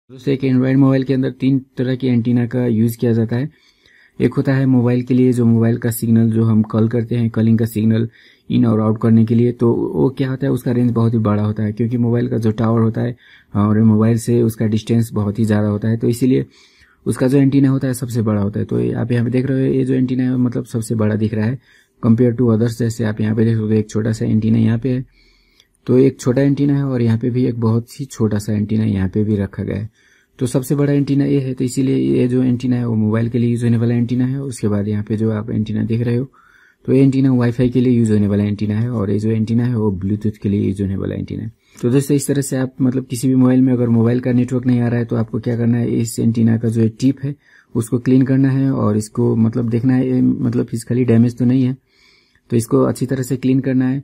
दोस्तों एक Android mobile के अंदर 3 तरह के एंटीना का यूज़ किया जाता है। एक होता है मोबाइल के लिए, जो मोबाइल का सिग्नल जो हम कॉल करते हैं, कॉलिंग का सिग्नल इन और आउट करने के लिए। तो वो क्या होता है, उसका रेंज बहुत ही बड़ा होता है क्योंकि मोबाइल का जो टावर होता है और मोबाइल से उसका डिस्टेंस बहुत ही ज़्यादा होता है, तो इसीलिए उसका जो एंटीना होता है सबसे बड़ा होता है। तो आप यहाँ पे देख रहे हो, ये जो एंटीना है मतलब सबसे बड़ा दिख रहा है कंपेयर टू अदर्स। जैसे आप यहाँ पे देख सकते हो, एक छोटा सा एंटीना यहाँ पे है, तो एक छोटा एंटीना है और यहाँ पे भी एक बहुत ही छोटा सा एंटीना यहाँ पे भी रखा गया है। तो सबसे बड़ा एंटीना ये है, तो इसीलिए ये जो एंटीना है वो मोबाइल के लिए यूज होने वाला एंटीना है। उसके बाद यहाँ पे जो आप एंटीना देख रहे हो, तो ये एंटीना वाईफाई के लिए यूज होने वाला एंटीना है और ये जो एंटीना है वो ब्लूटूथ के लिए यूज होने वाला एंटीना है। तो दोस्तों इस तरह से आप मतलब किसी भी मोबाइल में अगर मोबाइल का नेटवर्क नहीं आ रहा है तो आपको क्या करना है, इस एंटीना का जो टिप है उसको क्लीन करना है और इसको मतलब देखना है मतलब फिजिकली डैमेज तो नहीं है, तो इसको अच्छी तरह से क्लीन करना है।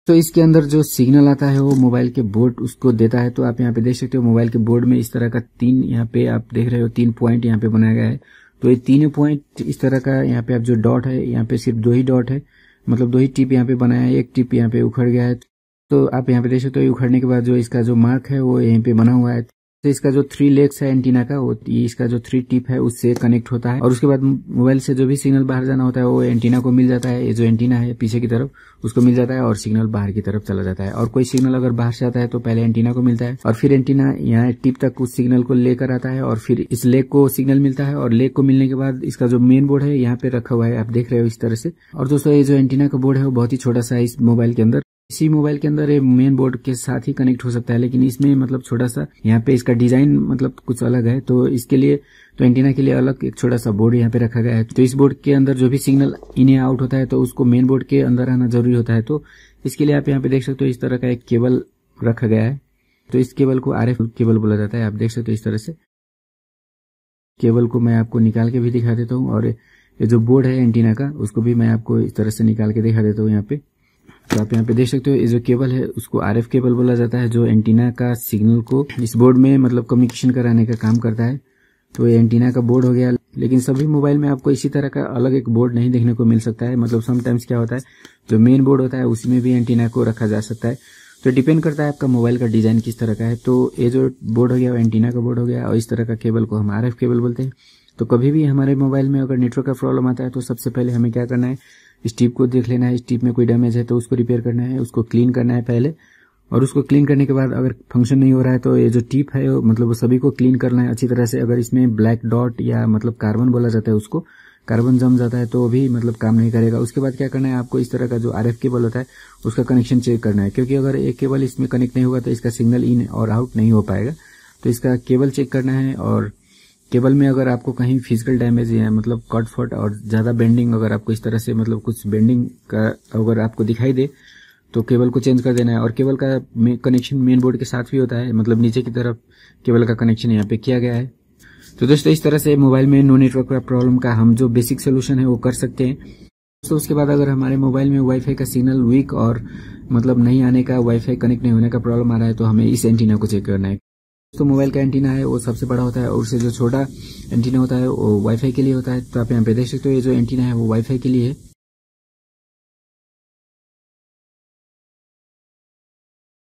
तो इसके अंदर जो सिग्नल आता है वो मोबाइल के बोर्ड उसको देता है। तो आप यहाँ पे देख सकते हो मोबाइल के बोर्ड में इस तरह का 3 यहाँ पे आप देख रहे हो 3 पॉइंट यहाँ पे बनाया गया है। तो ये 3 पॉइंट इस तरह का यहाँ पे आप जो डॉट है, यहाँ पे सिर्फ 2 ही डॉट है, मतलब 2 ही टिप यहाँ पे बनाया है, एक टिप यहाँ पे उखड़ गया है। तो आप यहाँ पे देख सकते हो उखड़ने के बाद जो इसका जो मार्क है वो यहीं पे बना हुआ है। तो इसका जो 3 लेग्स है एंटीना का, वो इसका जो 3 टिप है उससे कनेक्ट होता है और उसके बाद मोबाइल से जो भी सिग्नल बाहर जाना होता है वो एंटीना को मिल जाता है। ये जो एंटीना है पीछे की तरफ उसको मिल जाता है और सिग्नल बाहर की तरफ चला जाता है। और कोई सिग्नल अगर बाहर से आता है तो पहले एंटीना को मिलता है और फिर एंटीना यहाँ टिप तक उस सिग्नल को लेकर आता है और फिर इस लेग को सिग्नल मिलता है और लेग को मिलने के बाद इसका जो मेन बोर्ड है यहाँ पे रखा हुआ है, आप देख रहे हो इस तरह से। और दोस्तों ये जो एंटीना का बोर्ड है वो बहुत ही छोटा सा है इस मोबाइल के अंदर। इसी मोबाइल के अंदर ये मेन बोर्ड के साथ ही कनेक्ट हो सकता है, लेकिन इसमें मतलब छोटा सा यहाँ पे इसका डिजाइन मतलब कुछ अलग है। तो इसके लिए तो एंटीना के लिए अलग एक छोटा सा बोर्ड यहाँ पे रखा गया है। तो इस बोर्ड के अंदर जो भी सिग्नल इन या आउट होता है तो उसको मेन बोर्ड के अंदर आना जरूरी होता है। तो इसके लिए आप यहाँ पे देख सकते हो इस तरह का एक केबल रखा गया है। तो इस केबल को RF केबल बोला जाता है, आप देख सकते हो इस तरह से। केबल को मैं आपको निकाल के भी दिखा देता हूँ और ये जो बोर्ड है एंटीना का उसको भी मैं आपको इस तरह से निकाल के दिखा देता हूँ यहाँ पे। तो आप यहाँ पे देख सकते हो ये जो केबल है उसको RF केबल बोला जाता है, जो एंटीना का सिग्नल को इस बोर्ड में मतलब कम्युनिकेशन कराने का काम करता है। तो ये एंटीना का बोर्ड हो गया, लेकिन सभी मोबाइल में आपको इसी तरह का अलग एक बोर्ड नहीं देखने को मिल सकता है। मतलब समटाइम्स क्या होता है, जो मेन बोर्ड होता है उसी में भी एंटीना को रखा जा सकता है। तो डिपेंड करता है आपका मोबाइल का डिजाइन किस तरह का है। तो ये जो बोर्ड हो गया वो एंटीना का बोर्ड हो गया और इस तरह का केबल को हम RF केबल बोलते हैं। तो कभी भी हमारे मोबाइल में अगर नेटवर्क का प्रॉब्लम आता है तो सबसे पहले हमें क्या करना है, इस टिप को देख लेना है, इस टिप में कोई डैमेज है तो उसको रिपेयर करना है, उसको क्लीन करना है पहले। और उसको क्लीन करने के बाद अगर फंक्शन नहीं हो रहा है तो ये जो टिप है मतलब वो सभी को क्लीन करना है अच्छी तरह से। अगर इसमें ब्लैक डॉट या मतलब कार्बन बोला जाता है, उसको कार्बन जम जाता है तो भी मतलब काम नहीं करेगा। उसके बाद क्या करना है, आपको इस तरह का जो RF केबल होता है उसका कनेक्शन चेक करना है, क्योंकि अगर एक केबल इसमें कनेक्ट नहीं होगा तो इसका सिग्नल इन और आउट नहीं हो पाएगा। तो इसका केबल चेक करना है और केबल में अगर आपको कहीं फिजिकल डैमेज या मतलब कट फट और ज्यादा बेंडिंग, अगर आपको इस तरह से मतलब कुछ बेंडिंग का अगर आपको दिखाई दे तो केबल को चेंज कर देना है। और केबल का कनेक्शन मेन बोर्ड के साथ भी होता है, मतलब नीचे की तरफ केबल का कनेक्शन यहाँ पे किया गया है। तो दोस्तों इस तरह से मोबाइल में नो नेटवर्क का प्रॉब्लम का हम जो बेसिक सोल्यूशन है वो कर सकते हैं। तो उसके बाद अगर हमारे मोबाइल में वाईफाई का सिग्नल वीक और मतलब नहीं आने का, वाईफाई कनेक्ट नहीं होने का प्रॉब्लम आ रहा है तो हमें इस एंटीना को चेक करना है। तो मोबाइल का एंटीना है वो सबसे बड़ा होता है और उससे जो छोटा एंटीना होता है वो वाईफाई के लिए होता है। तो आप यहाँ पे देख सकते हो ये जो एंटीना है वो वाईफाई के लिए है।